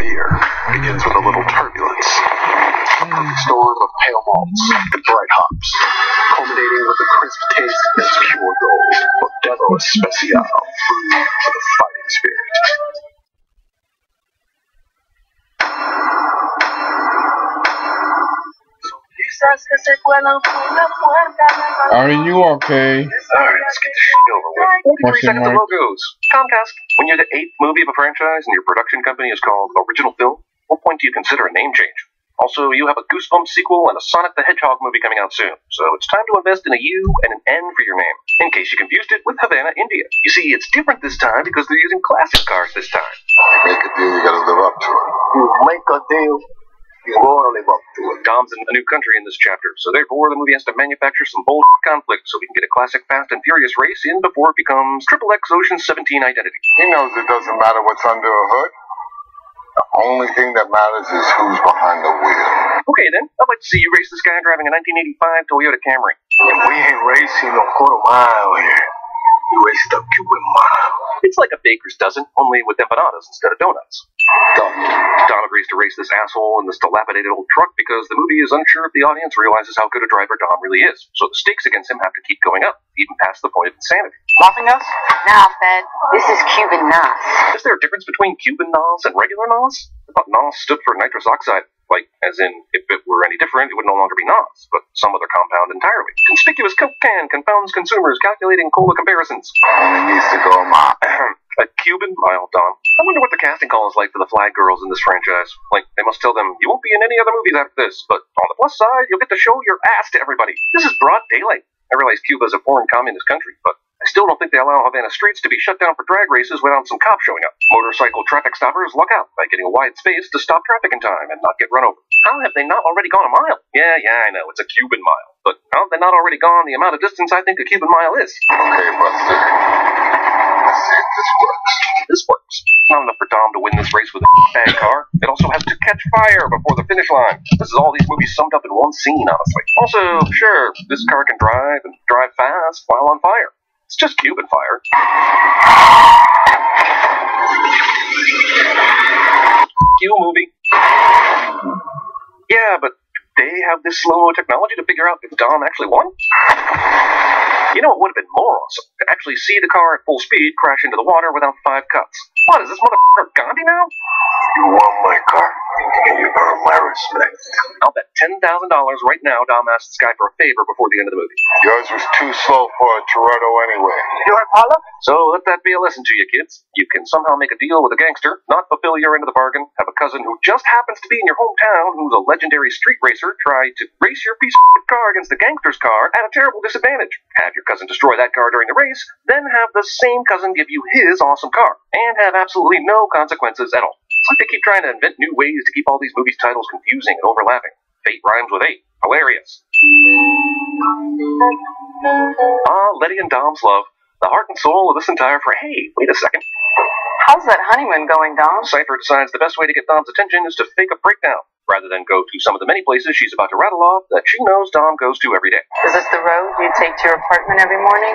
beer begins with a little turbulence. A perfect storm of pale malts and bright hops, culminating with a crisp taste that's pure gold. Modelo Especial, brewed for the fighting spirit. Are you okay? Alright, let's get this shit over with. 43 seconds of logos. Comcast, when you're the 8th movie of a franchise and your production company is called Original Film, what point do you consider a name change? Also, you have a Goosebumps sequel and a Sonic the Hedgehog movie coming out soon, so it's time to invest in a U and an N for your name, in case you confused it with Havana, India. You see, it's different this time because they're using classic cars this time. You make a deal, you gotta live up to it. You make a deal, you gotta live up to it. Dom's in a new country in this chapter, so therefore the movie has to manufacture some bold conflict so we can get a classic Fast and Furious race in before it becomes XXX Ocean 17 identity. He knows it doesn't matter what's under a hood. The only thing that matters is who's behind the wheel. Okay then, I'd like to see you race this guy driving a 1985 Toyota Camry. And we ain't racing no quarter mile here. We race the Cuban mile. It's like a baker's dozen, only with empanadas instead of donuts. Dom agrees to race this asshole in this dilapidated old truck because the movie is unsure if the audience realizes how good a driver Dom really is. So the stakes against him have to keep going up, even past the point of insanity. Nothing else? Nah, Fed. This is Cuban NOS. Is there a difference between Cuban NOS and regular NOS? I thought NOS stood for nitrous oxide. Like, as in, if it were any different, it would no longer be NOS, but some other compound entirely. Conspicuous Coke can confounds consumers calculating cola comparisons. Only needs to go mile. A Cuban mile, Dom. I wonder what the casting call is like for the flag girls in this franchise. Like, they must tell them, you won't be in any other movies after this, but on the plus side, you'll get to show your ass to everybody. This is broad daylight. I realize Cuba's a foreign communist country, but I still don't think they allow Havana streets to be shut down for drag races without some cops showing up. Motorcycle traffic stoppers luck out by getting a wide space to stop traffic in time and not get run over. How have they not already gone a mile? Yeah, I know, it's a Cuban mile. But how have they not already gone the amount of distance I think a Cuban mile is? Okay, Buster. Let's see if this works. This works. Not enough for Dom to win this race with a bad car. It also has to catch fire before the finish line. This is all these movies summed up in one scene, honestly. Also, sure, this car can drive and drive fast while on fire. It's just Cuban fire. You movie. Yeah, but they have this slow-mo technology to figure out if Dom actually won? You know, it would have been more awesome to actually see the car at full speed crash into the water without 5 cuts. What, is this motherfucker Gandhi now? You won my car, and you earn my respect. I'll bet $10,000 right now Dom asked this guy for a favor before the end of the movie. Yours was too slow for a Toretto anyway. Your Paula? So let that be a lesson to you, kids. You can somehow make a deal with a gangster, not fulfill your end of the bargain, have a cousin who just happens to be in your hometown who's a legendary street racer try to race your piece of car against the gangster's car at a terrible disadvantage. Have your cousin destroy that car during the race, then have the same cousin give you his awesome car, and have absolutely no consequences at all. It's like they keep trying to invent new ways to keep all these movies' titles confusing and overlapping. Fate rhymes with 8. Hilarious. Letty and Dom's love. The heart and soul of this entire Hey, wait a second. How's that honeymoon going, Dom? Cypher decides the best way to get Dom's attention is to fake a breakdown, rather than go to some of the many places she's about to rattle off that she knows Dom goes to every day. Is this the road you take to your apartment every morning?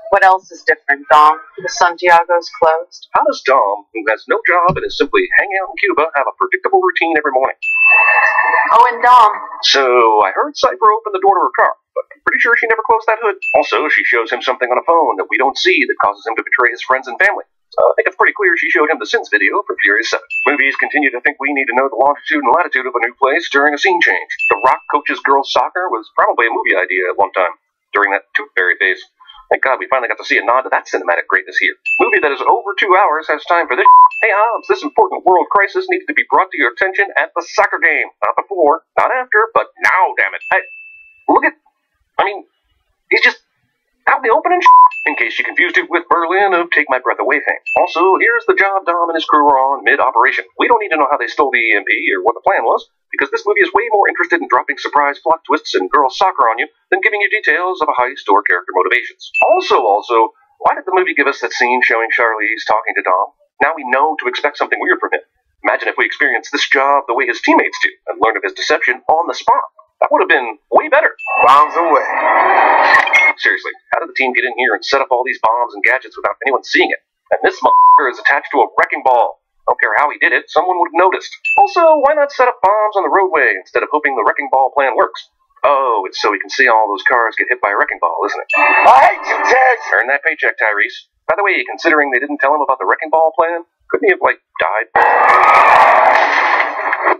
What else is different, Dom? The Santiago's closed. How does Dom, who has no job and is simply hanging out in Cuba, have a predictable routine every morning? Oh, and Dom. So, I heard Cypher open the door to her car, but I'm pretty sure she never closed that hood. Also, she shows him something on a phone that we don't see that causes him to betray his friends and family. So I think it's pretty clear she showed him the Sins video for Furious 7. Movies continue to think we need to know the longitude and latitude of a new place during a scene change. The Rock coaches girls soccer was probably a movie idea at one time, during that Tooth Fairy phase. Thank God we finally got to see a nod to that cinematic greatness here. Movie that is over 2 hours has time for this. Hey Hobbs, this important world crisis needs to be brought to your attention at the soccer game. Not before, not after, but now, damn it. Hey, look at, he's just out in the open and in case you confused it with Berlin of Take My Breath Away fame. Also, here's the job Dom and his crew are on mid-operation. We don't need to know how they stole the EMP or what the plan was, because this movie is way more interested in dropping surprise plot twists and girls soccer on you than giving you details of a heist or character motivations. Also, why did the movie give us that scene showing Charlize talking to Dom? Now we know to expect something weird from him. Imagine if we experienced this job the way his teammates do, and learned of his deception on the spot. That would have been way better. Bombs away. Seriously, how did the team get in here and set up all these bombs and gadgets without anyone seeing it? And this motherfucker is attached to a wrecking ball. Don't care how he did it, someone would have noticed. Also, why not set up bombs on the roadway instead of hoping the wrecking ball plan works? Oh, it's so we can see all those cars get hit by a wrecking ball, isn't it? I hate you, Ted! Earn that paycheck, Tyrese. By the way, considering they didn't tell him about the wrecking ball plan, couldn't he have, died?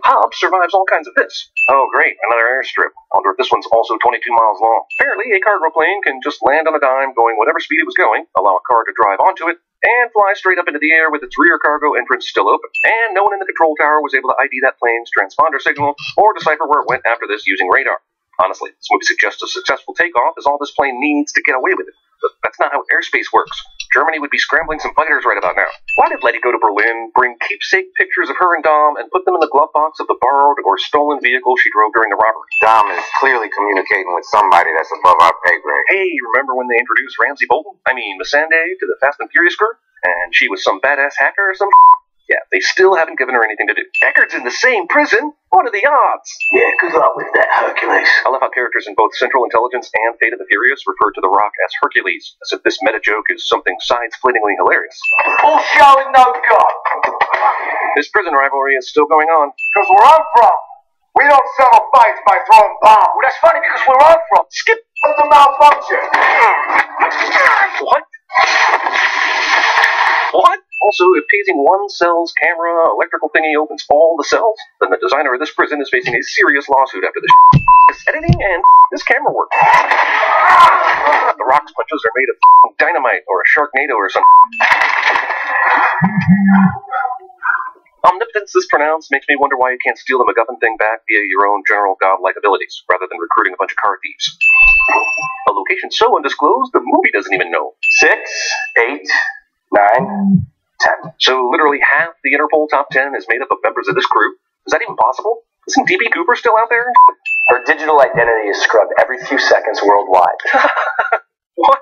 Hobbs survives all kinds of this. Oh, great, another airstrip. I wonder if this one's also 22 miles long. Apparently, a cargo plane can just land on a dime going whatever speed it was going, allow a car to drive onto it, and fly straight up into the air with its rear cargo entrance still open. And no one in the control tower was able to ID that plane's transponder signal or decipher where it went after this using radar. Honestly, this movie suggests a successful takeoff is all this plane needs to get away with it. But that's not how airspace works. Germany would be scrambling some fighters right about now. Why did Letty go to Berlin, bring keepsake pictures of her and Dom, and put them in the glove box of the borrowed or stolen vehicle she drove during the robbery? Dom is clearly communicating with somebody that's above our pay grade. Hey, remember when they introduced Ramsey Bolton? Missandei to the Fast and Furious crew? And she was some badass hacker or some Yeah, they still haven't given her anything to do. Deckard's in the same prison? What are the odds? Yeah, good luck with that, Hercules. I love how characters in both Central Intelligence and Fate of the Furious refer to The Rock as Hercules, as if this meta joke is something side-splittingly hilarious. All show and no God. This prison rivalry is still going on. Because where I'm from, we don't settle fights by throwing bombs. Well, that's funny because where I'm from, Skip! What's a malfunction? What? What? Also, if tasing one cell's camera electrical thingy opens all the cells, then the designer of this prison is facing a serious lawsuit after this editing and this camera work. The Rock's punches are made of dynamite or a Sharknado or something. Omnipotence this pronounced makes me wonder why you can't steal the MacGuffin thing back via your own general godlike abilities, rather than recruiting a bunch of car thieves. A location so undisclosed, the movie doesn't even know. 6, 8, 9, 10. So literally half the Interpol top 10 is made up of members of this crew? Is that even possible? Isn't D.B. Cooper still out there? Her digital identity is scrubbed every few seconds worldwide. What?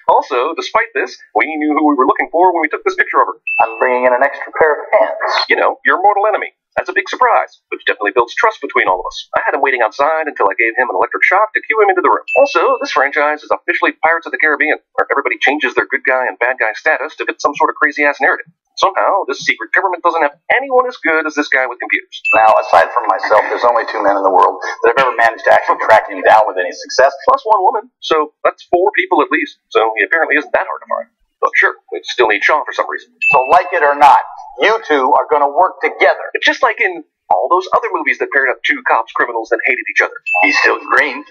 Also, despite this, we knew who we were looking for when we took this picture of her. I'm bringing in an extra pair of hands. You know, your mortal enemy. That's a big surprise, which definitely builds trust between all of us. I had him waiting outside until I gave him an electric shock to cue him into the room. Also, this franchise is officially Pirates of the Caribbean, where everybody changes their good guy and bad guy status to fit some sort of crazy-ass narrative. Somehow, this secret government doesn't have anyone as good as this guy with computers. Now, aside from myself, there's only 2 men in the world that have ever managed to actually track him down with any success. Plus 1 woman, so that's 4 people at least, so he apparently isn't that hard to find. But sure, we still need Shaw for some reason. So like it or not, you two are going to work together. It's just like in all those other movies that paired up 2 cops criminals that hated each other. He's still green.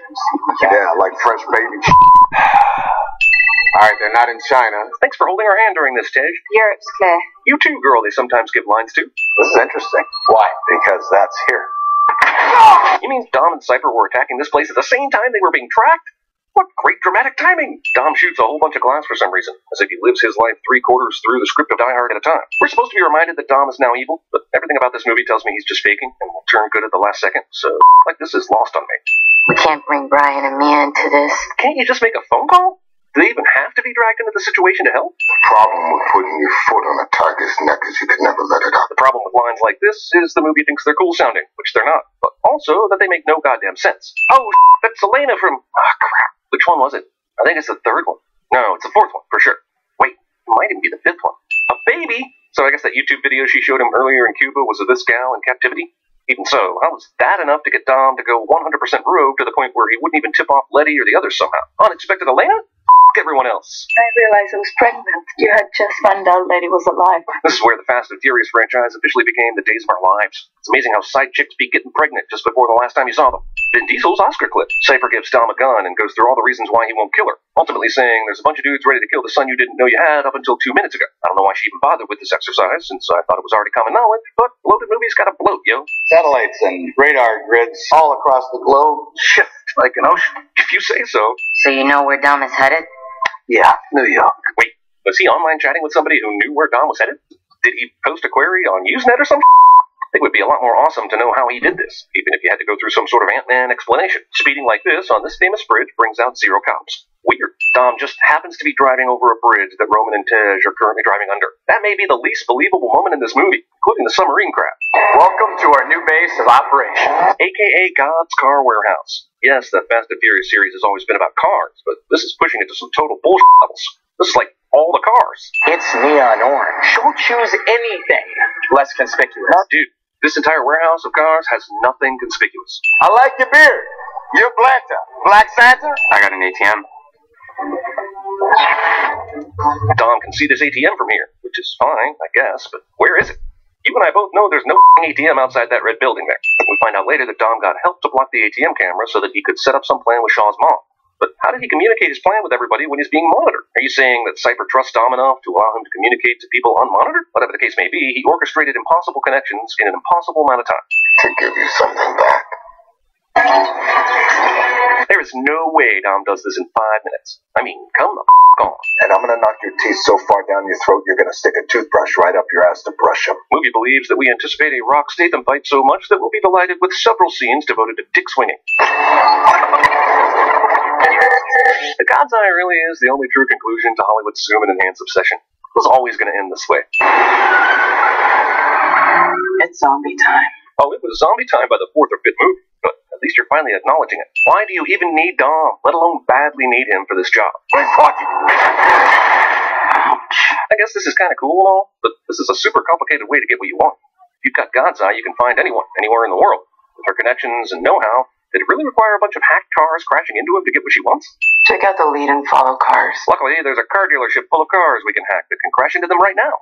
Yeah, like fresh baby. Alright, they're not in China. Thanks for holding our hand during this, Tej. Europe's clear. You too, girl, they sometimes give lines to. This is interesting. Why? Because that's here. You mean Dom and Cypher were attacking this place at the same time they were being tracked? What great dramatic timing! Dom shoots a whole bunch of glass for some reason, as if he lives his life 3/4 through the script of Die Hard at a time. We're supposed to be reminded that Dom is now evil, but everything about this movie tells me he's just faking and will turn good at the last second, so this is lost on me. We can't bring Brian and Mia into this. Can't you just make a phone call? Do they even have to be dragged into the situation to help? Problem with putting your foot on a tiger's neck is you can never let it out. The problem with lines like this is the movie thinks they're cool sounding, which they're not, but also that they make no goddamn sense. Oh, that's Elena from... crap. Which one was it? I think it's the 3rd one. No, it's the 4th one, for sure. Wait, it might even be the 5th one. A baby? So I guess that YouTube video she showed him earlier in Cuba was of this gal in captivity? Even so, how was that enough to get Dom to go 100% rogue to the point where he wouldn't even tip off Letty or the others somehow? Unexpected Elena? Everyone else. I realized I was pregnant. You had just found out Lady was alive. This is where the Fast and Furious franchise officially became the days of our lives. It's amazing how side chicks be getting pregnant just before the last time you saw them. Vin Diesel's Oscar clip. Cypher gives Dom a gun and goes through all the reasons why he won't kill her, ultimately saying there's a bunch of dudes ready to kill the son you didn't know you had up until 2 minutes ago. I don't know why she even bothered with this exercise, since I thought it was already common knowledge, but bloated movies gotta bloat, yo. Satellites and radar grids all across the globe shift like an ocean. If you say so. So you know where Dom is headed? Yeah, New York. Wait, was he online chatting with somebody who knew where Dom was headed? Did he post a query on Usenet or something? It would be a lot more awesome to know how he did this, even if you had to go through some sort of Ant-Man explanation. Speeding like this on this famous bridge brings out 0 cops. Weird. Dom just happens to be driving over a bridge that Roman and Tej are currently driving under. That may be the least believable moment in this movie, including the submarine crash. Welcome to our new base of operations. AKA God's Car Warehouse. Yes, the Fast and Furious series has always been about cars, but this is pushing it to some total bullshit levels. This is like all the cars. It's neon orange. Don't choose anything less conspicuous. Dude, this entire warehouse of cars has nothing conspicuous. I like your beard. You're Blanta. Black Santa? I got an ATM. Dom can see this ATM from here, which is fine, I guess, but where is it? You and I both know there's no ATM outside that red building there. We find out later that Dom got help to block the ATM camera so that he could set up some plan with Shaw's mom. But how did he communicate his plan with everybody when he's being monitored? Are you saying that Cypher trusts Dom enough to allow him to communicate to people unmonitored? Whatever the case may be, he orchestrated impossible connections in an impossible amount of time. To give you something back. There is no way Dom does this in 5 minutes. I mean, come the on. And I'm gonna knock your teeth so far down your throat you're gonna stick a toothbrush right up your ass to brush them. Movie believes that we anticipate a Rock Statham fight so much that we'll be delighted with several scenes devoted to dick swinging. The God's Eye really is the only true conclusion to Hollywood's zoom and enhance obsession. It was always going to end this way. It's zombie time. Oh, it was zombie time by the 4th or 5th movie, but at least you're finally acknowledging it. Why do you even need Dom, let alone badly need him for this job? Ouch. I guess this is kind of cool and all, but this is a super complicated way to get what you want. If you've got God's Eye, you can find anyone, anywhere in the world. With her connections and know-how, did it really require a bunch of hacked cars crashing into him to get what she wants? Check out the lead and follow cars. Luckily, there's a car dealership full of cars we can hack that can crash into them right now.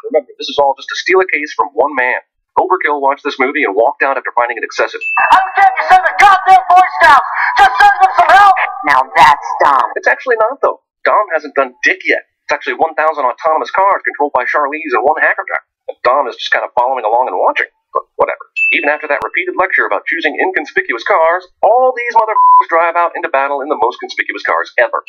Remember, this is all just to steal a case from one man. Overkill watched this movie and walked out after finding it excessive. How can you send the goddamn Boy Scouts? Just send them some help! Now that's Dom. It's actually not, though. Dom hasn't done dick yet. It's actually 1,000 autonomous cars controlled by Charlize and one hacker guy. And Dom is just kind of following along and watching. But whatever. Even after that repeated lecture about choosing inconspicuous cars, all these motherfuckers drive out into battle in the most conspicuous cars ever.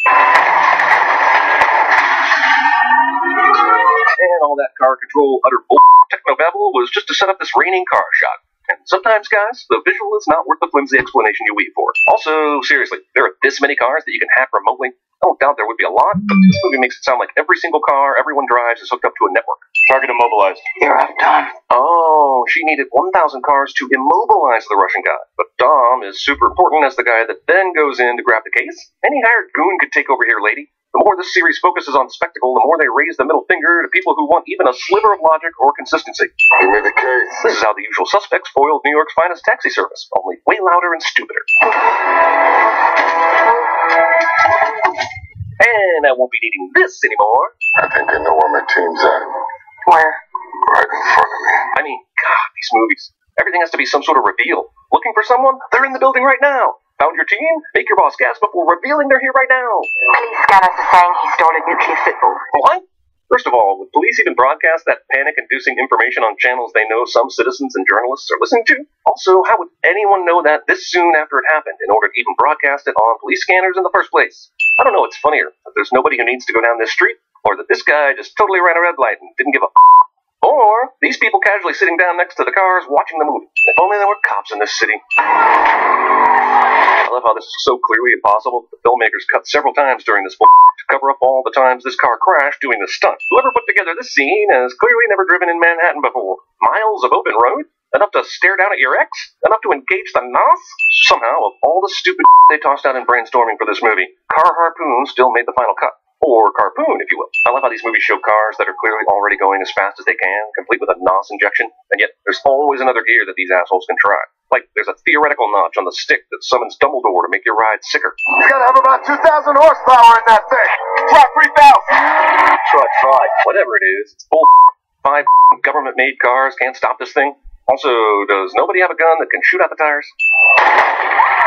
And all that car control, utter bull technobabble was just to set up this raining car shot. And sometimes, guys, the visual is not worth the flimsy explanation you weave for. Also, seriously, there are this many cars that you can hack remotely. I don't doubt there would be a lot, but this movie makes it sound like every single car everyone drives is hooked up to a network. Target immobilized. You're up, Dom. Oh, she needed 1,000 cars to immobilize the Russian guy. But Dom is super important as the guy that then goes in to grab the case. Any hired goon could take over here, lady. The more this series focuses on spectacle, the more they raise the middle finger to people who want even a sliver of logic or consistency. Give me the case. This is how the usual suspects foiled New York's finest taxi service, only way louder and stupider. And I won't be needing this anymore. I think I know where my team's at. Where? Right in front of me. I mean, God, these movies. Everything has to be some sort of reveal. Looking for someone? They're in the building right now. Found your team? Make your boss gasp before revealing they're here right now. Police scanners are saying he stole a nuclear football. What? First of all, would police even broadcast that panic-inducing information on channels they know some citizens and journalists are listening to? Also, how would anyone know that this soon after it happened in order to even broadcast it on police scanners in the first place? I don't know what's funnier, that there's nobody who needs to go down this street, or that this guy just totally ran a red light and didn't give a or these people casually sitting down next to the cars watching the movie. If only there were cops in this city. I love how this is so clearly impossible that the filmmakers cut several times during this to cover up all the times this car crashed doing the stunt. Whoever put together this scene has clearly never driven in Manhattan before. Miles of open road? Enough to stare down at your ex? Enough to engage the NOS? Somehow, of all the stupid they tossed out in brainstorming for this movie, Car Harpoon still made the final cut. Or Carpoon, if you will. I love how these movies show cars that are clearly already going as fast as they can, complete with a NOS injection, and yet there's always another gear that these assholes can try. Like, there's a theoretical notch on the stick that summons Dumbledore to make your ride sicker. You gotta have about 2,000 horsepower in that thing. Try 3,000. Try 5. Whatever it is, it's bull. 5 government-made cars can't stop this thing. Also, does nobody have a gun that can shoot out the tires?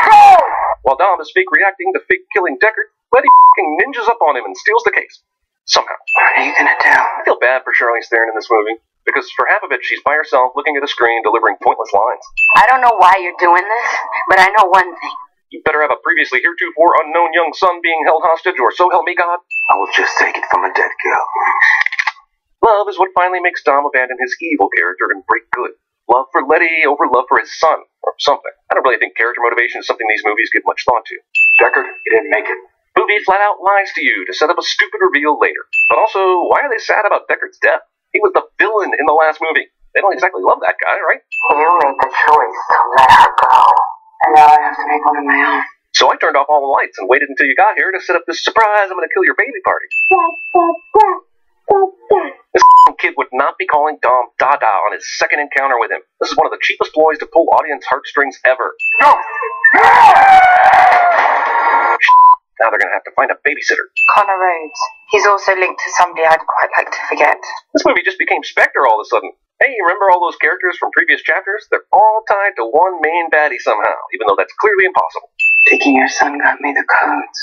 Go! While Dom is fake reacting to fake killing Deckard, Letty ninjas up on him and steals the case. Somehow. What are you gonna do? I feel bad for Charlize Theron in this movie, because for half of it, she's by herself looking at a screen delivering pointless lines. I don't know why you're doing this, but I know one thing. You better have a previously heretofore unknown young son being held hostage, or so help me God. I will just take it from a dead girl. Love is what finally makes Dom abandon his evil character and break good. Love for Letty over love for his son, or something. I don't really think character motivation is something these movies give much thought to. Deckard, you didn't make it. Movie flat out lies to you to set up a stupid reveal later. But also, why are they sad about Deckard's death? He was the villain in the last movie. They don't exactly love that guy, right? You made the choice to let her go. And now I have to make one of my own. So So I turned off all the lights and waited until you got here to set up this surprise I'm gonna kill your baby party. This kid would not be calling Dom Dada on his second encounter with him. This is one of the cheapest ploys to pull audience heartstrings ever. No! Now they're gonna have to find a babysitter. Connor Rhodes. He's also linked to somebody I'd quite like to forget. This movie just became Spectre all of a sudden. Hey, remember all those characters from previous chapters? They're all tied to one main baddie somehow, even though that's clearly impossible. Thinking your son got me the codes.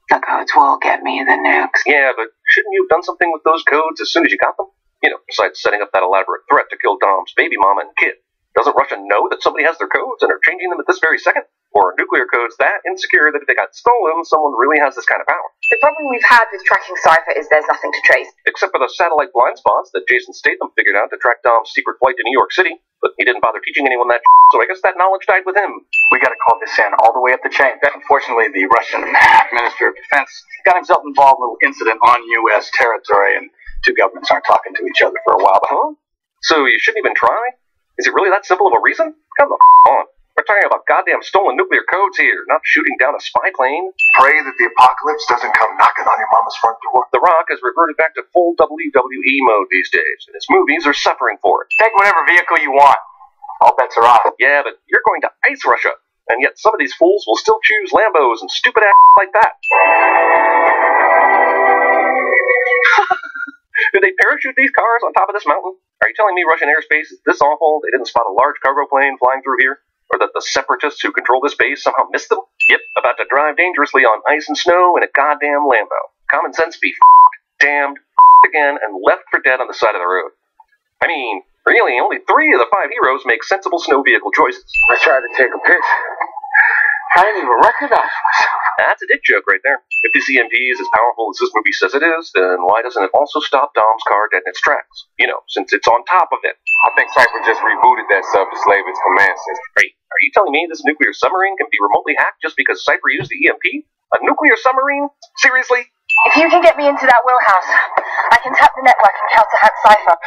The codes will get me the nukes. Yeah, but shouldn't you have done something with those codes as soon as you got them? You know, besides setting up that elaborate threat to kill Dom's baby mama and kid. Doesn't Russia know that somebody has their codes and are changing them at this very second? Or are nuclear codes that insecure that if they got stolen, someone really has this kind of power? The problem we've had with tracking Cypher is there's nothing to trace. Except for the satellite blind spots that Jason Statham figured out to track Dom's secret flight to New York City. But he didn't bother teaching anyone that, so I guess that knowledge died with him. We gotta call this in all the way up the chain. Unfortunately, the Russian Minister of Defense got himself involved in a little incident on U.S. territory, and two governments aren't talking to each other for a while. Huh? So you shouldn't even try? Is it really that simple of a reason? Come the on. We're talking about goddamn stolen nuclear codes here, not shooting down a spy plane. Pray that the apocalypse doesn't come knocking on your mama's front door. The Rock has reverted back to full WWE mode these days, and his movies are suffering for it. Take whatever vehicle you want. All bets are off. Yeah, but you're going to ice Russia, and yet some of these fools will still choose Lambos and stupid ass like that. Did they parachute these cars on top of this mountain? Are you telling me Russian airspace is this awful they didn't spot a large cargo plane flying through here? Or that the separatists who control this base somehow missed them? Yep, about to drive dangerously on ice and snow in a goddamn Lambo. Common sense be damned again and left for dead on the side of the road. I mean, really, only 3 of the 5 heroes make sensible snow vehicle choices. I tried to take a piss. I didn't even recognize myself. That's a dick joke right there. If this EMP is as powerful as this movie says it is, then why doesn't it also stop Dom's car dead in its tracks? You know, since it's on top of it. I think Cypher just rebooted that sub to slave its command system. Hey, are you telling me this nuclear submarine can be remotely hacked just because Cypher used the EMP? A nuclear submarine? Seriously? If you can get me into that wheelhouse, I can tap the network and counter-hack Cypher.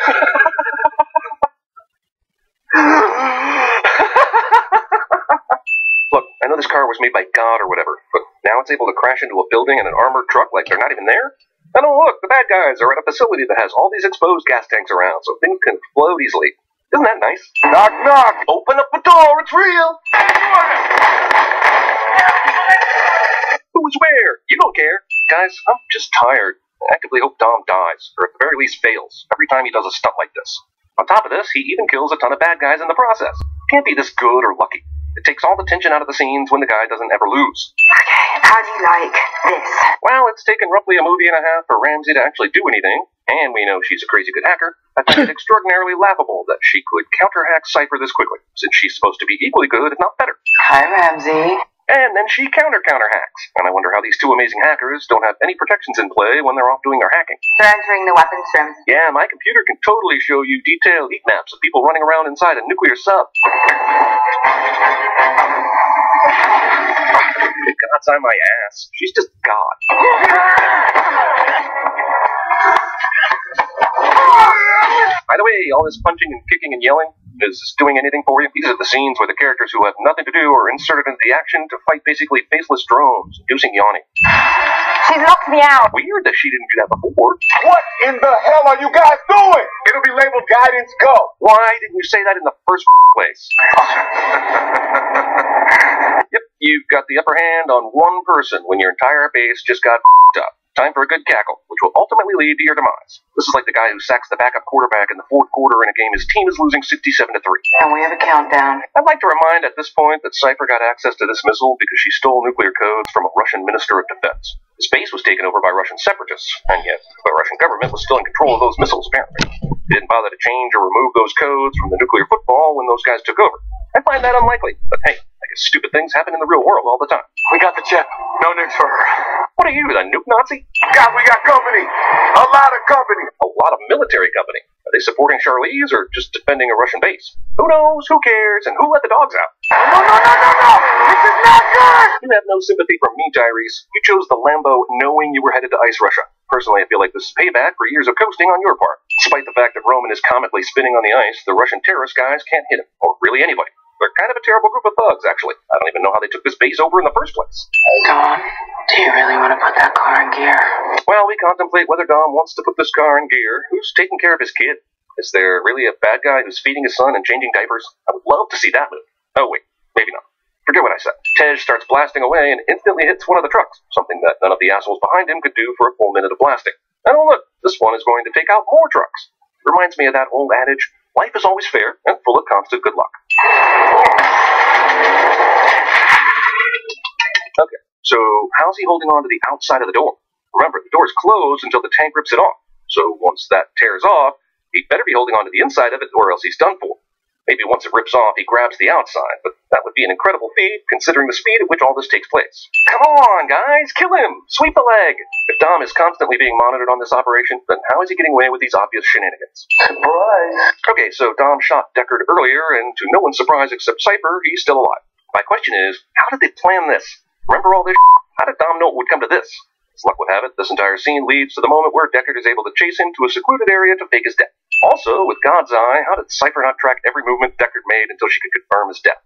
Look, I know this car was made by God or whatever, but now it's able to crash into a building and an armored truck like they're not even there? And oh look, the bad guys are at a facility that has all these exposed gas tanks around, so things can float easily. Isn't that nice? Knock, knock! Open up the door, it's real! Who is where? You don't care. Guys, I'm just tired. I actively hope Dom dies, or at the very least fails, every time he does a stunt like this. On top of this, he even kills a ton of bad guys in the process. Can't be this good or lucky. It takes all the tension out of the scenes when the guy doesn't ever lose. Okay, how do you like this? Well, it's taken roughly a movie and a half for Ramsey to actually do anything, and we know she's a crazy good hacker. I find it extraordinarily laughable that she could counter-hack Cypher this quickly, since she's supposed to be equally good, if not better. Hi, Ramsey. And then she counter-hacks, and I wonder how these 2 amazing hackers don't have any protections in play when they're off doing their hacking. They're entering the weapons room. Yeah, my computer can totally show you detailed heat maps of people running around inside a nuclear sub. God's on my ass. She's just God. By the way, all this punching and kicking and yelling, is this doing anything for you? These are the scenes where the characters who have nothing to do are inserted into the action to fight basically faceless drones, inducing yawning. She's knocked me out. Weird that she didn't do that before. What in the hell are you guys doing? It'll be labeled Guidance Go. Why didn't you say that in the first place? Yep, you've got the upper hand on one person when your entire base just got up. Time for a good cackle, which will ultimately lead to your demise. This is like the guy who sacks the backup quarterback in the 4th quarter in a game his team is losing 67-3. And we have a countdown. I'd like to remind at this point that Cypher got access to this missile because she stole nuclear codes from a Russian Minister of Defense. The space was taken over by Russian separatists, and yet the Russian government was still in control of those missiles, apparently. They didn't bother to change or remove those codes from the nuclear football when those guys took over. I find that unlikely, but hey, I guess stupid things happen in the real world all the time. We got the chip. No nukes for her. What are you, the nuke Nazi? God, we got company. A lot of company. A lot of military company. Are they supporting Charlize or just defending a Russian base? Who knows? Who cares? And who let the dogs out? No. This is not good. You have no sympathy from me, Tyrese. You chose the Lambo knowing you were headed to ice Russia. Personally, I feel like this is payback for years of coasting on your part. Despite the fact that Roman is comically spinning on the ice, the Russian terrorist guys can't hit him, or really anybody. They're kind of a terrible group of thugs, actually. I don't even know how they took this base over in the first place. Dawn, do you really want to put that car in gear? Well, we contemplate whether Dom wants to put this car in gear. Who's taking care of his kid? Is there really a bad guy who's feeding his son and changing diapers? I would love to see that movie. Oh, wait, maybe not. Forget what I said. Tej starts blasting away and instantly hits one of the trucks, something that none of the assholes behind him could do for a full minute of blasting. And oh look, this one is going to take out more trucks. Reminds me of that old adage, life is always fair and full of constant good luck. Okay, so how's he holding on to the outside of the door? Remember, the door is closed until the tank rips it off. So once that tears off, he'd better be holding on to the inside of it or else he's done for. Maybe once it rips off, he grabs the outside, but that would be an incredible feat considering the speed at which all this takes place. Come on, guys, kill him! Sweep the leg! If Dom is constantly being monitored on this operation, then how is he getting away with these obvious shenanigans? Surprise! Okay, so Dom shot Deckard earlier, and to no one's surprise except Cypher, he's still alive. My question is, how did they plan this? Remember all this shit? How did Dom know it would come to this? As luck would have it, this entire scene leads to the moment where Deckard is able to chase him to a secluded area to fake his death. Also, with God's eye, how did Cypher not track every movement Deckard made until she could confirm his death?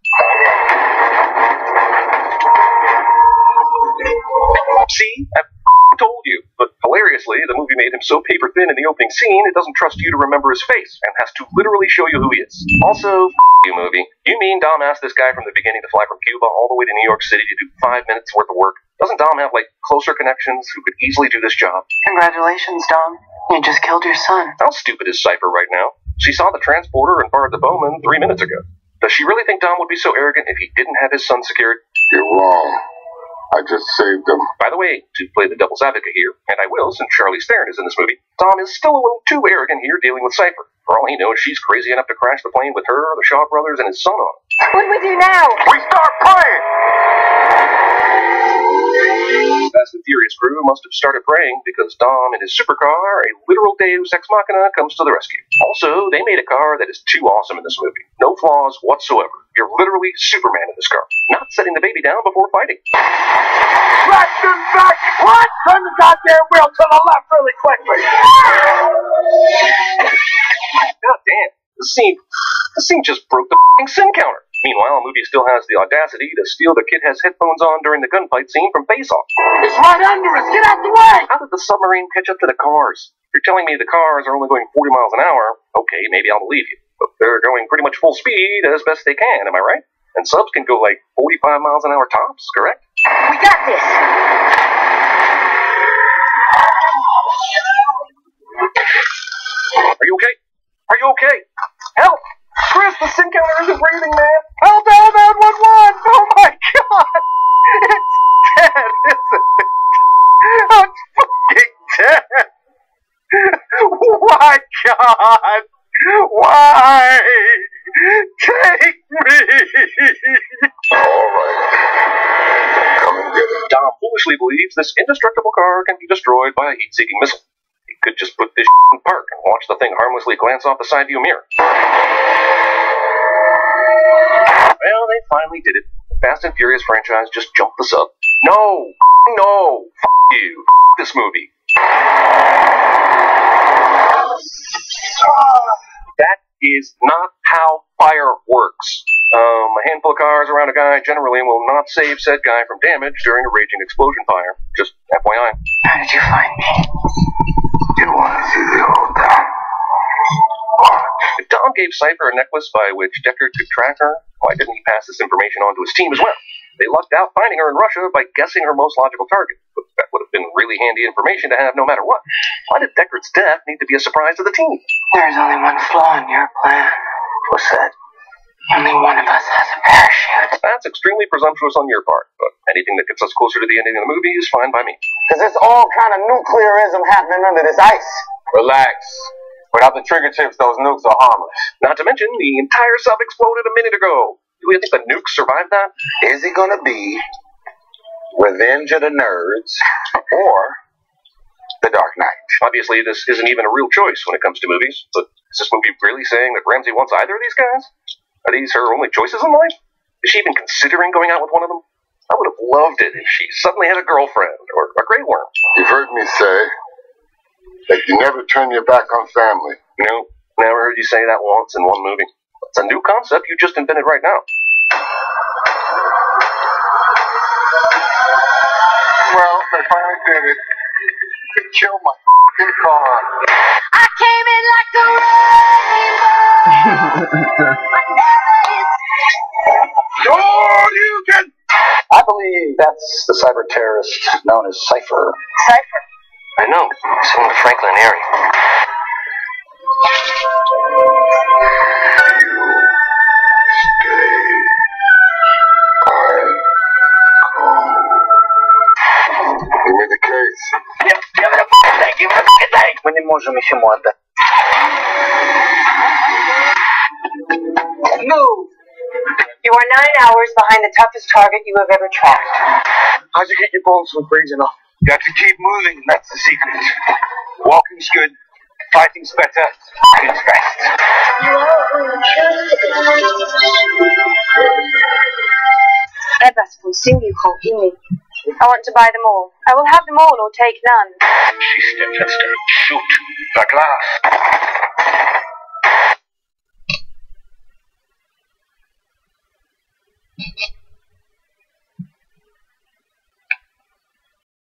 See? I told you. But hilariously, the movie made him so paper thin in the opening scene, it doesn't trust you to remember his face, and has to literally show you who he is. Also, you movie. You mean Dom asked this guy from the beginning to fly from Cuba all the way to New York City to do 5 minutes worth of work? Doesn't Dom have, closer connections who could easily do this job? Congratulations, Dom. You just killed your son. How stupid is Cypher right now? She saw the transporter and borrowed the Bowman 3 minutes ago. Does she really think Dom would be so arrogant if he didn't have his son secured? You're wrong. I just saved him. By the way, to play the devil's advocate here, and I will since Charlize Theron is in this movie, Dom is still a little too arrogant here dealing with Cypher. For all he knows, she's crazy enough to crash the plane with her, the Shaw brothers, and his son on it. What do we do now? We start praying! Fast and Furious crew must have started praying because Dom in his supercar, a literal Deus Ex Machina, comes to the rescue. Also, they made a car that is too awesome in this movie. No flaws whatsoever. You're literally Superman in this car. Not setting the baby down before fighting. Traction back! What? Turn the goddamn wheel to the left really quickly! God damn. This scene just broke the f***ing sin counter. Meanwhile, the movie still has the audacity to steal the kid has headphones on during the gunfight scene from Face Off. It's right under us! Get out the way! How did the submarine catch up to the cars? You're telling me the cars are only going 40 miles an hour? Okay, maybe I'll believe you. But they're going pretty much full speed as best they can, am I right? And subs can go 45 miles an hour tops, correct? We got this. Are you okay? Are you okay? Help! Chris, the sin counter isn't breathing, man! Help out, 911! Oh my god! It's dead, isn't it? Oh, it's fucking dead! Why, God? Why? Take me! Alright. Come and get it. Dom foolishly believes this indestructible car can be destroyed by a heat-seeking missile. He could just put this in park and watch the thing harmlessly glance off the side view mirror. Well, they finally did it. The Fast and Furious franchise just jumped the sub. No! No! F*** you. F*** this movie. That is not how fire works. A handful of cars around a guy generally will not save said guy from damage during a raging explosion fire. Just FYI. How did you find me? You want to see the old Dom? If Dom gave Cypher a necklace by which Deckard could track her, why didn't he pass this information on to his team as well? They lucked out finding her in Russia by guessing her most logical target, but that would have been really handy information to have no matter what. Why did Deckard's death need to be a surprise to the team? There's only one flaw in your plan. What's that? Only one of us has a parachute. That's extremely presumptuous on your part, but anything that gets us closer to the ending of the movie is fine by me. Because there's all kind of nuclearism happening under this ice. Relax. Without the trigger chips, those nukes are harmless. Not to mention, the entire sub exploded a minute ago. Do you think the nukes survived that? Is it gonna be Revenge of the Nerds or The Dark Knight? Obviously, this isn't even a real choice when it comes to movies, but is this movie really saying that Ramsey wants either of these guys? Are these her only choices in life? Is she even considering going out with one of them? I would have loved it if she suddenly had a girlfriend or a Grey Worm. You've heard me say that you never turn your back on family. No, never heard you say that once in one movie. It's a new concept you just invented right now. they finally did it. They killed my f***ing car. I came in like a rainbow. Sure you can. I believe that's the cyber terrorist known as Cypher. Cypher. I know. Similar to Franklin and Harry. Give me the case. Мы не можем еще отдать. Move! You are 9 hours behind the toughest target you have ever tracked. How'd you get your bones from freezing up? Got to keep moving, that's the secret. Walking's good, fighting's better, and it's fast. I want to buy them all. I will have them all or take none. She stepped and shoot. The glass